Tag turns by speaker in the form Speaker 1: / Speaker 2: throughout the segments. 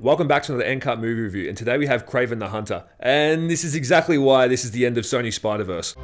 Speaker 1: Welcome back to another End Cut movie review, and today we have Kraven the Hunter, and this is exactly why this is the end of Sony's SpiderVerse.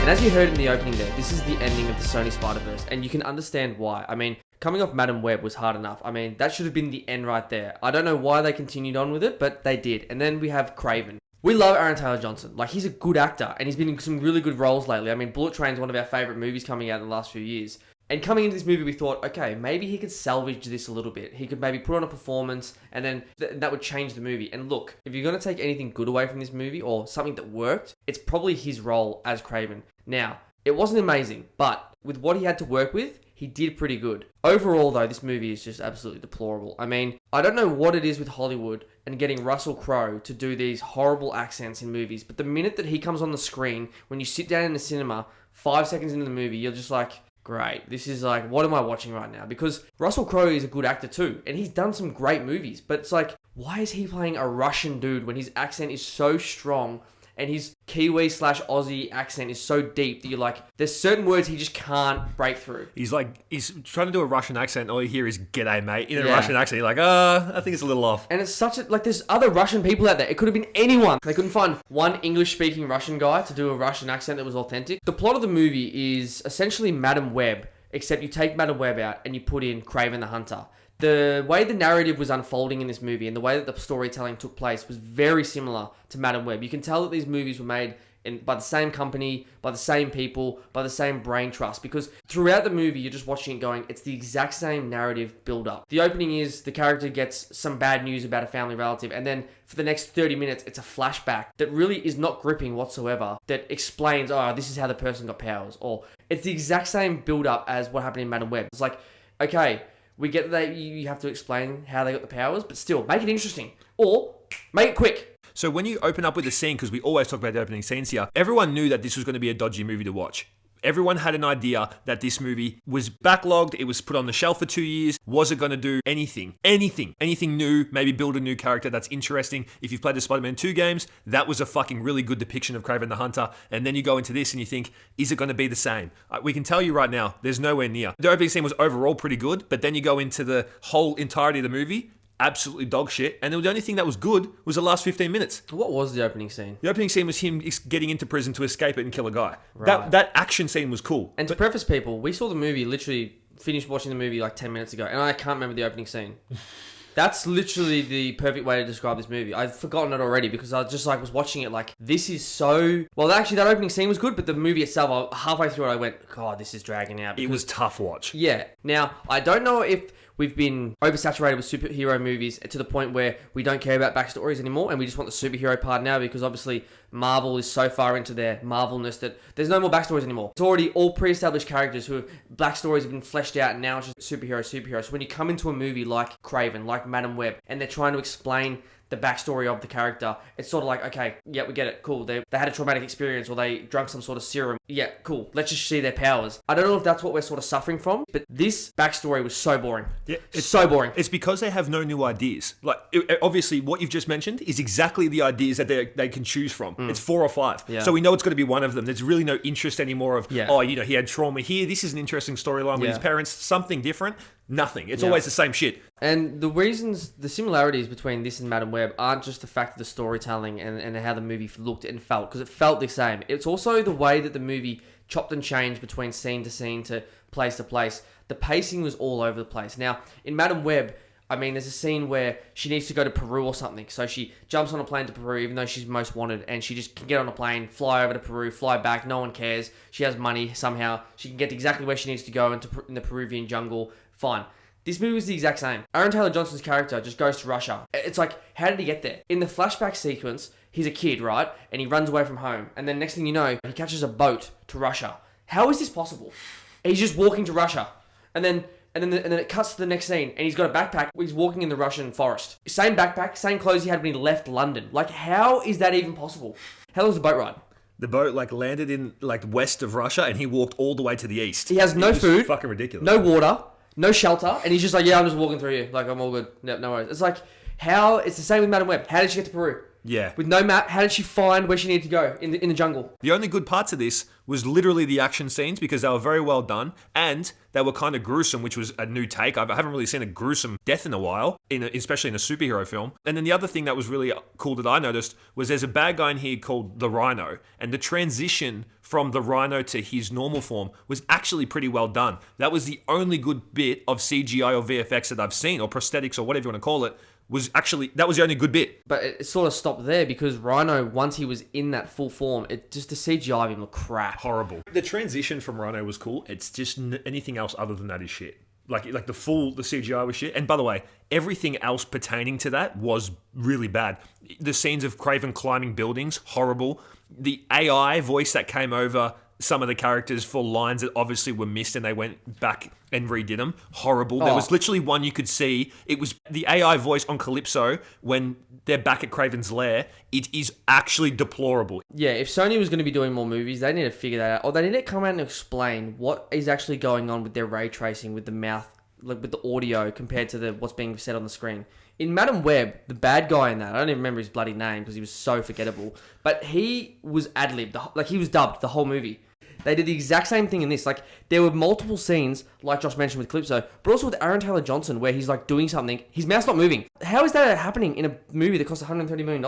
Speaker 2: And as you heard in the opening there, this is the ending of the Sony SpiderVerse, and you can understand why. I mean, coming off Madam Web was hard enough. I mean, that should have been the end right there. I don't know why they continued on with it, but they did. And then we have Kraven. We love Aaron Taylor-Johnson. Like, he's a good actor, and he's been in some really good roles lately. I mean, Bullet Train's one of our favourite movies coming out in the last few years. And coming into this movie, we thought, okay, maybe he could salvage this a little bit. He could maybe put on a performance, and then that would change the movie. And look, if you're going to take anything good away from this movie, or something that worked, it's probably his role as Kraven. Now, it wasn't amazing, but with what he had to work with, he did pretty good. Overall, though, this movie is just absolutely deplorable. I mean, I don't know what it is with Hollywood and getting Russel Crowe to do these horrible accents in movies, but the minute that he comes on the screen, when you sit down in the cinema, 5 seconds into the movie, you're just like, great, this is like, what am I watching right now? Because Russel Crowe is a good actor too, and he's done some great movies, but it's like, why is he playing a Russian dude when his accent is so strong and his Kiwi/Aussie accent is so deep that you're like, there's certain words he just can't break through.
Speaker 1: He's trying to do a Russian accent, all you hear is, g'day mate, in a Russian accent. You're like, I think it's a little off.
Speaker 2: And it's such a, like, there's other Russian people out there. It could have been anyone. They couldn't find one English-speaking Russian guy to do a Russian accent that was authentic. The plot of the movie is essentially Madam Web, except you take Madam Web out and you put in Kraven the Hunter. The way the narrative was unfolding in this movie and the way that the storytelling took place was very similar to Madam Web. You can tell that these movies were made by the same company, by the same people, by the same brain trust, because throughout the movie you're just watching it going, it's the exact same narrative build up. The opening is the character gets some bad news about a family relative, and then for the next 30 minutes it's a flashback that really is not gripping whatsoever, that explains, oh, this is how the person got powers, or it's the exact same build up as what happened in Madam Web. It's like, okay, we get that you have to explain how they got the powers, but still, make it interesting. Or, make it quick.
Speaker 1: So when you open up with the scene, because we always talk about the opening scenes here, everyone knew that this was going to be a dodgy movie to watch. Everyone had an idea that this movie was backlogged, it was put on the shelf for 2 years, was it going to do anything new, maybe build a new character that's interesting. If you've played the Spider-Man 2 games, that was a fucking really good depiction of Kraven the Hunter, and then you go into this and you think, is it going to be the same? We can tell you right now, there's nowhere near. The opening scene was overall pretty good, but then you go into the whole entirety of the movie, absolutely dog shit, and the only thing that was good was the last 15 minutes.
Speaker 2: What was the opening scene?
Speaker 1: The opening scene was him getting into prison to escape it and kill a guy.
Speaker 2: Right.
Speaker 1: That action scene was cool.
Speaker 2: And to preface people, we saw the movie, literally finished watching the movie like 10 minutes ago, and I can't remember the opening scene. That's literally the perfect way to describe this movie. I've forgotten it already because I just was watching it like, this is so... Well, actually, that opening scene was good, but the movie itself, halfway through it, I went, God, this is dragging out.
Speaker 1: It was tough watch.
Speaker 2: Yeah. Now, I don't know if we've been oversaturated with superhero movies to the point where we don't care about backstories anymore and we just want the superhero part now, because obviously Marvel is so far into their Marvelness that there's no more backstories anymore. It's already all pre-established characters who have backstories have been fleshed out, and now it's just superhero. So when you come into a movie like Kraven, like Madam Web, and they're trying to explain the backstory of the character, it's sort of like, okay, yeah, we get it, cool. They had a traumatic experience, or they drank some sort of serum. Yeah, cool. Let's just see their powers. I don't know if that's what we're sort of suffering from, but this backstory was so boring. Yeah, it's so boring.
Speaker 1: It's because they have no new ideas. Like, obviously, what you've just mentioned is exactly the ideas that they can choose from. It's 4 or 5. Yeah. So we know it's going to be one of them. There's really no interest anymore of, he had trauma here. This is an interesting storyline with his parents. Something different. Nothing. It's always the same shit.
Speaker 2: And the similarities between this and Madam Web aren't just the fact of the storytelling and how the movie looked and felt, because it felt the same. It's also the way that the movie chopped and changed between scene to scene to place. The pacing was all over the place. Now, in Madam Web, I mean, there's a scene where she needs to go to Peru or something. So she jumps on a plane to Peru, even though she's most wanted, and she just can get on a plane, fly over to Peru, fly back. No one cares. She has money somehow. She can get exactly where she needs to go in the Peruvian jungle. Fine. This movie was the exact same. Aaron Taylor-Johnson's character just goes to Russia. It's like, how did he get there? In the flashback sequence, he's a kid, right? And he runs away from home. And then next thing you know, he catches a boat to Russia. How is this possible? He's just walking to Russia. And then it cuts to the next scene, and he's got a backpack. He's walking in the Russian forest. Same backpack, same clothes he had when he left London. Like, how is that even possible? How long was the boat ride?
Speaker 1: The boat landed in west of Russia, and he walked all the way to the east.
Speaker 2: He has no food.
Speaker 1: Fucking ridiculous.
Speaker 2: No water. No shelter, and he's just like, yeah, I'm just walking through here. Like, I'm all good. No worries. It's like, how? It's the same with Madam Web. How did she get to Peru?
Speaker 1: Yeah.
Speaker 2: With no map, how did she find where she needed to go in the jungle?
Speaker 1: The only good parts of this was literally the action scenes because they were very well done and they were kind of gruesome, which was a new take. I haven't really seen a gruesome death in a while, especially in a superhero film. And then the other thing that was really cool that I noticed was there's a bad guy in here called the Rhino, and the transition from the Rhino to his normal form was actually pretty well done. That was the only good bit of CGI or VFX that I've seen, or prosthetics or whatever you want to call it. That was the only good bit.
Speaker 2: But it sort of stopped there because Rhino, once he was in that full form, the CGI of him looked crap.
Speaker 1: Horrible. The transition from Rhino was cool. It's just anything else other than that is shit. Like the CGI was shit. And by the way, everything else pertaining to that was really bad. The scenes of Kraven climbing buildings, horrible. The AI voice that came over some of the characters for lines that obviously were missed and they went back and redid them. Horrible. There was literally one you could see. It was the AI voice on Calypso when they're back at Kraven's lair. It is actually deplorable.
Speaker 2: Yeah, if Sony was going to be doing more movies, they need to figure that out. Or they need to come out and explain what is actually going on with their ray tracing, with the mouth, like with the audio compared to what's being said on the screen. In Madam Web, the bad guy in that, I don't even remember his bloody name because he was so forgettable, but he was ad-libbed, he was dubbed the whole movie. They did the exact same thing in this. Like, there were multiple scenes, like Josh mentioned with Calypso, but also with Aaron Taylor Johnson, where he's like doing something, his mouth's not moving. How is that happening in a movie that costs $130 million?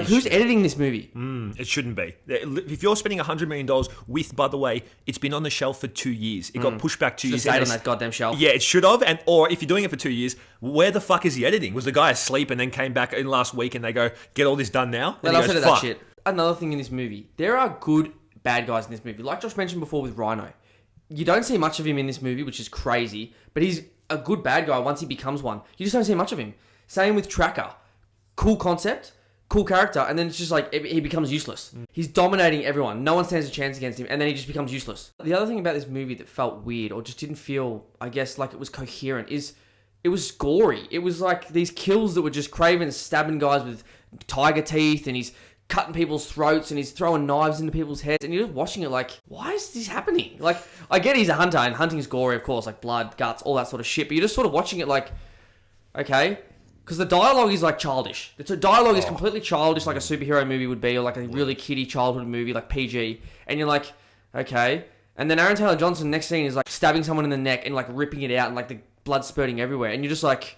Speaker 2: Who's editing this movie?
Speaker 1: It shouldn't be. If you're spending $100 million with, by the way, it's been on the shelf for 2 years. It got pushed back 2 years.
Speaker 2: Stayed on that goddamn shelf.
Speaker 1: Yeah, it should have. Or if you're doing it for 2 years, where the fuck is he editing? Was the guy asleep and then came back in last week and they go, get all this done now?
Speaker 2: And he goes, that shit. Another thing in this movie, there are good bad guys in this movie. Like Josh mentioned before with Rhino. You don't see much of him in this movie, which is crazy, but he's a good bad guy once he becomes one. You just don't see much of him. Same with Tracker. Cool concept, cool character, and then it's just like he becomes useless. He's dominating everyone. No one stands a chance against him, and then he just becomes useless. The other thing about this movie that felt weird or just didn't feel, I guess, like it was coherent is it was gory. It was like these kills that were just Kraven stabbing guys with tiger teeth, and he's cutting people's throats and he's throwing knives into people's heads, and you're just watching it like, why is this happening? Like, I get he's a hunter and hunting's gory, of course, like blood, guts, all that sort of shit, but you're just sort of watching it like, okay, because the dialogue is like childish. The dialogue is completely childish, like a superhero movie would be, or like a really kiddie childhood movie, like PG, and you're like, okay. And then Aaron Taylor Johnson, next scene, is like stabbing someone in the neck and like ripping it out and like the blood spurting everywhere, and you're just like,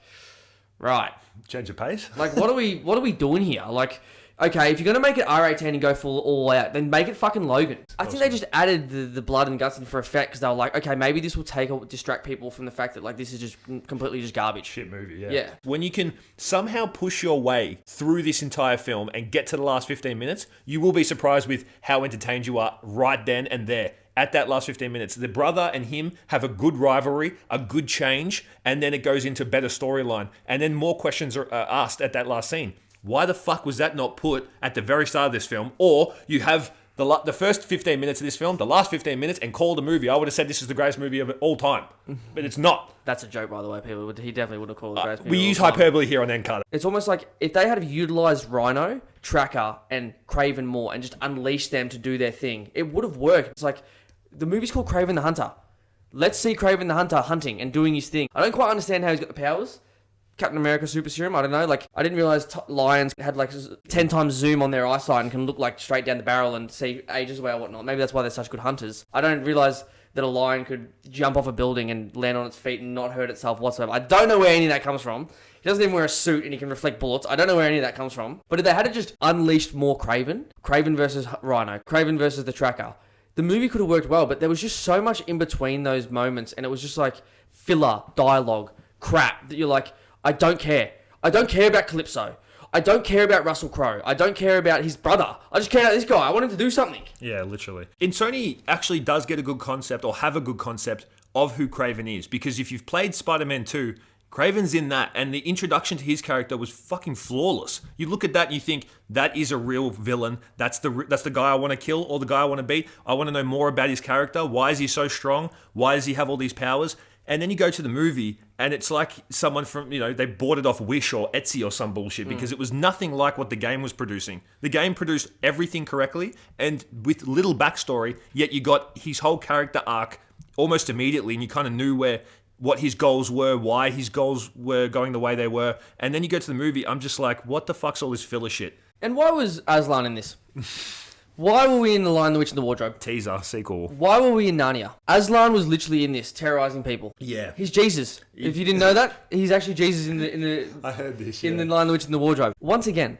Speaker 2: right,
Speaker 1: change of pace.
Speaker 2: Like, what are we doing here? Like, okay, if you're going to make it R18 and go full all out, then make it fucking Logan. I think they just added the blood and guts in for effect because they were like, okay, maybe this will distract people from the fact that like this is just completely just garbage.
Speaker 1: Shit movie, yeah.
Speaker 2: Yeah.
Speaker 1: When you can somehow push your way through this entire film and get to the last 15 minutes, you will be surprised with how entertained you are right then and there. At that last 15 minutes, the brother and him have a good rivalry, a good change, and then it goes into better storyline. And then more questions are asked at that last scene. Why the fuck was that not put at the very start of this film? Or you have the first 15 minutes of this film, the last 15 minutes, and call the movie. I would have said this is the greatest movie of all time. But it's not.
Speaker 2: That's a joke, by the way. He definitely would have called it the greatest movie.
Speaker 1: We use hyperbole here on End Card.
Speaker 2: It's almost like if they had utilised Rhino, Tracker, and Kraven more and just unleashed them to do their thing, it would have worked. It's like, the movie's called Kraven the Hunter. Let's see Kraven the Hunter hunting and doing his thing. I don't quite understand how he's got the powers. Captain America super serum, I don't know. Like, I didn't realize lions had like 10 times zoom on their eyesight and can look like straight down the barrel and see ages away or whatnot. Maybe that's why they're such good hunters. I don't realize that a lion could jump off a building and land on its feet and not hurt itself whatsoever. I don't know where any of that comes from. He doesn't even wear a suit and he can reflect bullets. I don't know where any of that comes from. But if they had just unleashed more Kraven versus Rhino, Kraven versus the Tracker, the movie could have worked well, but there was just so much in between those moments, and it was just like filler, dialogue, crap, that you're like, I don't care. I don't care about Calypso. I don't care about Russel Crowe. I don't care about his brother. I just care about this guy. I want him to do something.
Speaker 1: Yeah, literally. And Sony actually does get a good concept, or have a good concept, of who Kraven is. Because if you've played Spider-Man 2, Kraven's in that, and the introduction to his character was fucking flawless. You look at that and you think, that is a real villain. That's the guy I want to kill, or the guy I want to beat. I want to know more about his character. Why is he so strong? Why does he have all these powers? And then you go to the movie, and it's like someone from, they bought it off Wish or Etsy or some bullshit, because it was nothing like what the game was producing. The game produced everything correctly, and with little backstory, yet you got his whole character arc almost immediately, and you kind of knew where what his goals were, why his goals were going the way they were. And then you go to the movie, I'm just like, what the fuck's all this filler shit?
Speaker 2: And why was Aslan in this? Why were we in The Lion, the Witch, and the Wardrobe?
Speaker 1: Teaser, sequel.
Speaker 2: Why were we in Narnia? Aslan was literally in this, terrorizing people.
Speaker 1: Yeah.
Speaker 2: He's Jesus. If you didn't know that, he's actually Jesus in the
Speaker 1: I heard this,
Speaker 2: in The Lion, the Witch, and the Wardrobe. Once again,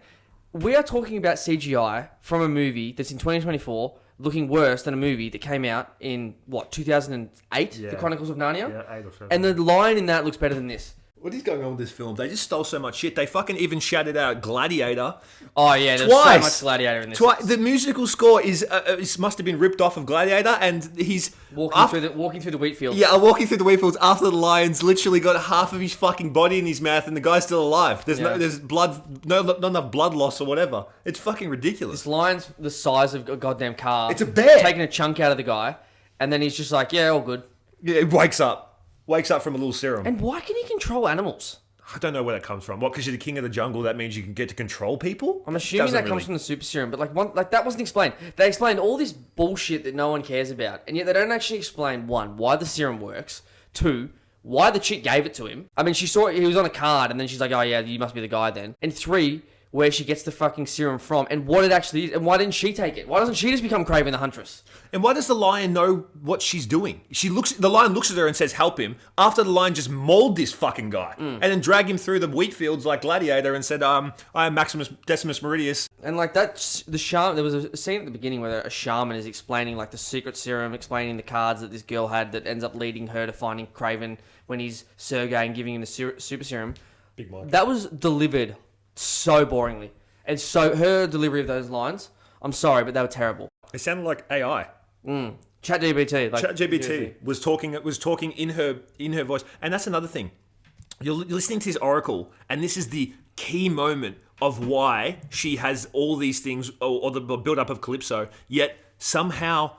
Speaker 2: we are talking about CGI from a movie that's in 2024 looking worse than a movie that came out in, 2008?
Speaker 1: Yeah.
Speaker 2: The Chronicles of Narnia?
Speaker 1: Yeah, 8 or 7.
Speaker 2: And the lion in that looks better than this.
Speaker 1: What is going on with this film? They just stole so much shit. They fucking even shouted out Gladiator.
Speaker 2: Oh, yeah, there's so much Gladiator in this.
Speaker 1: The musical score must have been ripped off of Gladiator, and he's
Speaker 2: Walking through the wheat fields.
Speaker 1: Yeah, walking through the wheat fields after the lion's literally got half of his fucking body in his mouth, and the guy's still alive. There's blood, not enough blood loss or whatever. It's fucking ridiculous.
Speaker 2: This lion's the size of a goddamn car.
Speaker 1: It's a bear.
Speaker 2: Taking a chunk out of the guy, and then he's just like, yeah, all good.
Speaker 1: Yeah, it wakes up from a little serum.
Speaker 2: And why can he control animals?
Speaker 1: I don't know where that comes from. What? Because you're the king of the jungle, that means you can get to control people?
Speaker 2: I'm assuming that comes from the super serum, but that wasn't explained. They explained all this bullshit that no one cares about, and yet they don't actually explain, one, why the serum works, two, why the chick gave it to him. I mean, she saw he was on a card, and then she's like, oh yeah, you must be the guy then. And three, where she gets the fucking serum from, and what it actually is, and why didn't she take it? Why doesn't she just become Kraven the Huntress?
Speaker 1: And why does the lion know what she's doing? The lion looks at her and says, help him, after the lion just mauled this fucking guy, and then dragged him through the wheat fields like Gladiator and said, I am Maximus Decimus Meridius.
Speaker 2: And like that's the shaman. There was a scene at the beginning where a shaman is explaining like the secret serum, explaining the cards that this girl had that ends up leading her to finding Kraven when he's Sergei and giving him the super serum.
Speaker 1: Big mind.
Speaker 2: That was delivered so boringly, and so her delivery of those lines, I'm sorry, but they were terrible.
Speaker 1: It sounded like AI.
Speaker 2: ChatGPT.
Speaker 1: ChatGPT was talking in her voice, and that's another thing. You're listening to this oracle, and this is the key moment of why she has all these things, or the build-up of Calypso, yet somehow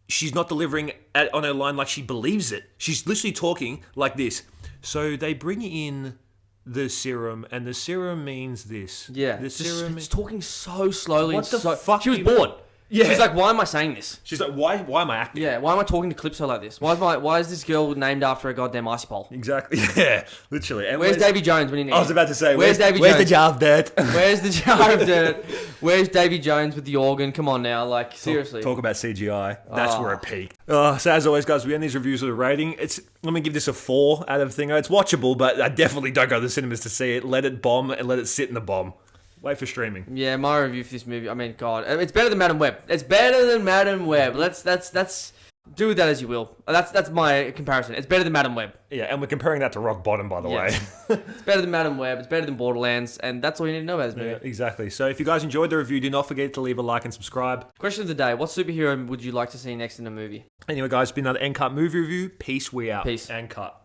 Speaker 1: she's not delivering on her line like she believes it. She's literally talking like this. So they bring in the serum, and the serum means this.
Speaker 2: Yeah,
Speaker 1: the serum.
Speaker 2: It's talking so slowly.
Speaker 1: What the fuck?
Speaker 2: She was bored.
Speaker 1: Yeah.
Speaker 2: She's like, why am I saying this?
Speaker 1: She's like, why am I acting?
Speaker 2: Yeah, why am I talking to Calypso like this? Why is this girl named after a goddamn ice pole?
Speaker 1: Exactly. Yeah, literally. And
Speaker 2: where's Davy Jones when you need him?
Speaker 1: I was about to say,
Speaker 2: where's Davy
Speaker 1: Where's
Speaker 2: Jones?
Speaker 1: the jar of dirt?
Speaker 2: Where's the jar of dirt? Where's Davy Jones with the organ? Come on now, like seriously.
Speaker 1: Talk about CGI. That's where it peaked. So as always, guys, we end these reviews with a rating. I'm gonna give this a 4 out of Thingo. It's watchable, but I definitely don't go to the cinemas to see it. Let it bomb and let it sit in the bomb. Wait for streaming.
Speaker 2: Yeah, my review for this movie. I mean, God, it's better than Madam Web. It's better than Madam Web. That's do with that as you will. That's my comparison. It's better than Madam Web.
Speaker 1: Yeah, and we're comparing that to Rock Bottom, by the way.
Speaker 2: It's better than Madam Web. It's better than Borderlands, and that's all you need to know about this movie.
Speaker 1: Yeah, exactly. So if you guys enjoyed the review, do not forget to leave a like and subscribe.
Speaker 2: Question of the day: what superhero would you like to see next in a movie?
Speaker 1: Anyway, guys, it's been another End Cut movie review. Peace. We out.
Speaker 2: Peace.
Speaker 1: And cut.